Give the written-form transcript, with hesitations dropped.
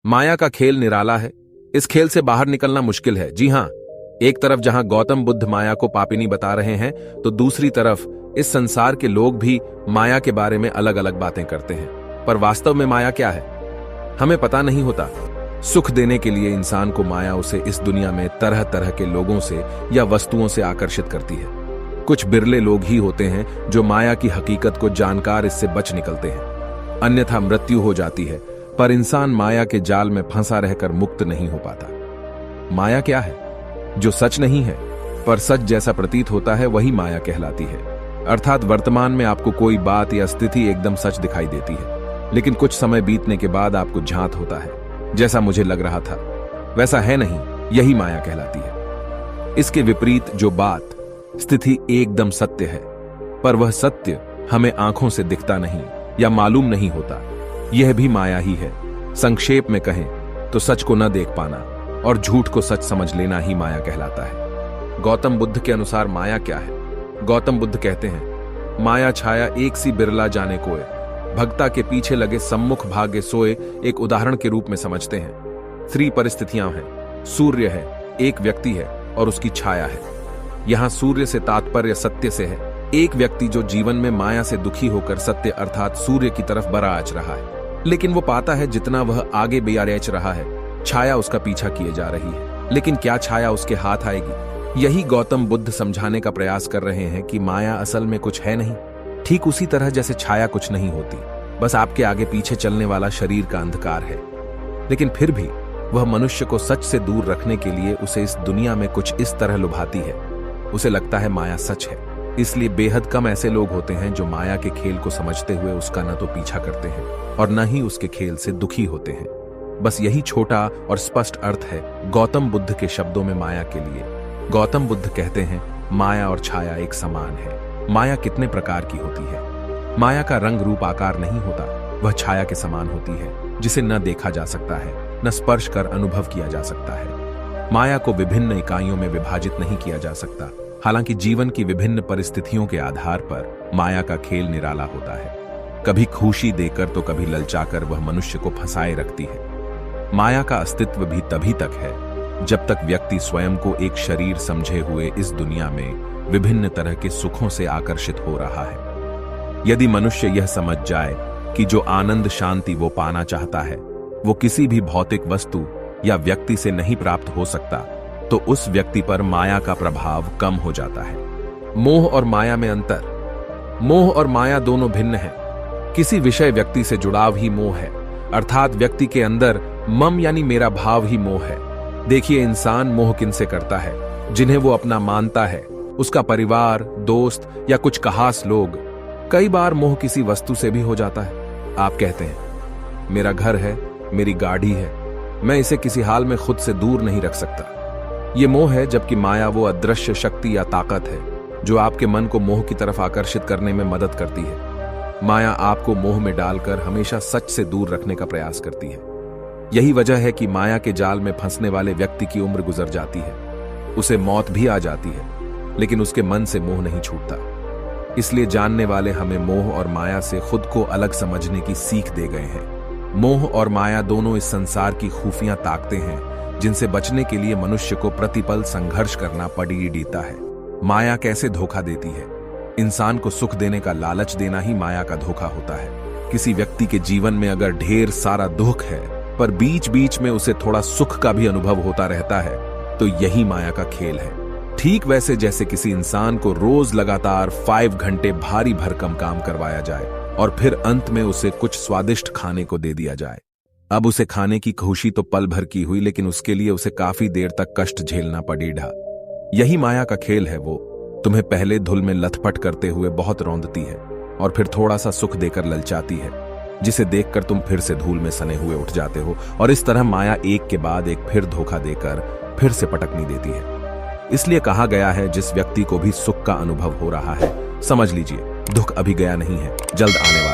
माया का खेल निराला है। इस खेल से बाहर निकलना मुश्किल है। जी हां, एक तरफ जहां गौतम बुद्ध माया को पापिनी बता रहे हैं, तो दूसरी तरफ इस संसार के लोग भी माया के बारे में अलग अलग बातें करते हैं। पर वास्तव में माया क्या है, हमें पता नहीं होता। सुख देने के लिए इंसान को माया उसे इस दुनिया में तरह तरह के लोगों से या वस्तुओं से आकर्षित करती है। कुछ बिरले लोग ही होते हैं जो माया की हकीकत को जानकर इससे बच निकलते हैं, अन्यथा मृत्यु हो जाती है। पर इंसान माया के जाल में फंसा रहकर मुक्त नहीं हो पाता। माया क्या है? जो सच नहीं है पर सच जैसा प्रतीत होता है, वही माया कहलाती है। अर्थात वर्तमान में आपको कोई बात या स्थिति एकदम सच दिखाई देती है, लेकिन कुछ समय बीतने के बाद आपको झांत होता है जैसा मुझे लग रहा था वैसा है नहीं, यही माया कहलाती है। इसके विपरीत जो बात, स्थिति एकदम सत्य है, पर वह सत्य हमें आंखों से दिखता नहीं या मालूम नहीं होता, यह भी माया ही है। संक्षेप में कहें तो सच को न देख पाना और झूठ को सच समझ लेना ही माया कहलाता है। गौतम बुद्ध के अनुसार माया क्या है? गौतम बुद्ध कहते हैं, माया छाया एक सी बिरला जाने कोय, भक्ता के पीछे लगे सम्मुख भाग्य सोए एक उदाहरण के रूप में समझते हैं। 3 परिस्थितियां हैं। सूर्य है, एक व्यक्ति है और उसकी छाया है। यहां सूर्य से तात्पर्य सत्य से है। एक व्यक्ति जो जीवन में माया से दुखी होकर सत्य अर्थात सूर्य की तरफ बराच रहा है, लेकिन वो पाता है जितना वह आगे बेयारेच रहा है, छाया उसका पीछा किए जा रही है। लेकिन क्या छाया उसके हाथ आएगी? यही गौतम बुद्ध समझाने का प्रयास कर रहे हैं कि माया असल में कुछ है नहीं, ठीक उसी तरह जैसे छाया कुछ नहीं होती, बस आपके आगे पीछे चलने वाला शरीर का अंधकार है। लेकिन फिर भी वह मनुष्य को सच से दूर रखने के लिए उसे इस दुनिया में कुछ इस तरह लुभाती है। उसे लगता है माया सच है, इसलिए बेहद कम ऐसे लोग होते हैं जो माया के खेल को समझते हुए उसका न तो पीछा करते हैं और न ही उसके खेल से दुखी होते हैं। बस यही छोटा और स्पष्ट अर्थ है गौतम बुद्ध के शब्दों में माया के लिए। गौतम बुद्ध कहते हैं, माया और छाया एक समान है। माया कितने प्रकार की होती है? माया का रंग रूप आकार नहीं होता, वह छाया के समान होती है, जिसे न देखा जा सकता है, न स्पर्श कर अनुभव किया जा सकता है। माया को विभिन्न इकाइयों में विभाजित नहीं किया जा सकता। हालांकि जीवन की विभिन्न परिस्थितियों के आधार पर माया का खेल निराला होता है। कभी खुशी देकर तो कभी ललचाकर वह मनुष्य को फंसाए रखती है। माया का अस्तित्व भी तभी तक है जब तक व्यक्ति स्वयं को एक शरीर समझे हुए इस दुनिया में विभिन्न तरह के सुखों से आकर्षित हो रहा है। यदि मनुष्य यह समझ जाए कि जो आनंद शांति वो पाना चाहता है वो किसी भी भौतिक वस्तु या व्यक्ति से नहीं प्राप्त हो सकता, तो उस व्यक्ति पर माया का प्रभाव कम हो जाता है। मोह और माया में अंतर। मोह और माया दोनों भिन्न हैं। किसी विषय व्यक्ति से जुड़ाव ही मोह है, अर्थात व्यक्ति के अंदर मम यानी मेरा भाव ही मोह है। देखिए, इंसान मोह किनसे करता है? जिन्हें वो अपना मानता है, उसका परिवार, दोस्त या कुछ खास लोग। कई बार मोह किसी वस्तु से भी हो जाता है। आप कहते हैं, मेरा घर है, मेरी गाड़ी है, मैं इसे किसी हाल में खुद से दूर नहीं रख सकता। ये मोह है, जबकि माया वो अदृश्य शक्ति या ताकत है जो आपके मन को मोह की तरफ आकर्षित करने में मदद करती है। माया आपको मोह में डालकर हमेशा सच से दूर रखने का प्रयास करती है। यही वजह है कि माया के जाल में फंसने वाले व्यक्ति की उम्र गुजर जाती है, उसे मौत भी आ जाती है, लेकिन उसके मन से मोह नहीं छूटता। इसलिए जानने वाले हमें मोह और माया से खुद को अलग समझने की सीख दे गए हैं। मोह और माया दोनों इस संसार की खुफियां ताकतें हैं जिनसे बचने के लिए मनुष्य को प्रतिपल संघर्ष करना पड़ता है। माया कैसे धोखा देती है? इंसान को सुख देने का लालच देना ही माया का धोखा होता है। किसी व्यक्ति के जीवन में अगर ढेर सारा दुख है पर बीच बीच में उसे थोड़ा सुख का भी अनुभव होता रहता है, तो यही माया का खेल है। ठीक वैसे जैसे किसी इंसान को रोज लगातार 5 घंटे भारी भरकम काम करवाया जाए और फिर अंत में उसे कुछ स्वादिष्ट खाने को दे दिया जाए। अब उसे खाने की खुशी तो पल भर की हुई, लेकिन उसके लिए उसे काफी देर तक कष्ट झेलना पड़ेगा। यही माया का खेल है। वो तुम्हें पहले धुल में लथपथ करते हुए बहुत रौंदती है और फिर थोड़ा सा सुख देकर ललचाती है, जिसे देखकर तुम फिर से धूल में सने हुए उठ जाते हो। और इस तरह माया एक के बाद एक फिर धोखा देकर फिर से पटकनी देती है। इसलिए कहा गया है, जिस व्यक्ति को भी सुख का अनुभव हो रहा है, समझ लीजिए दुख अभी गया नहीं है, जल्द आने वाला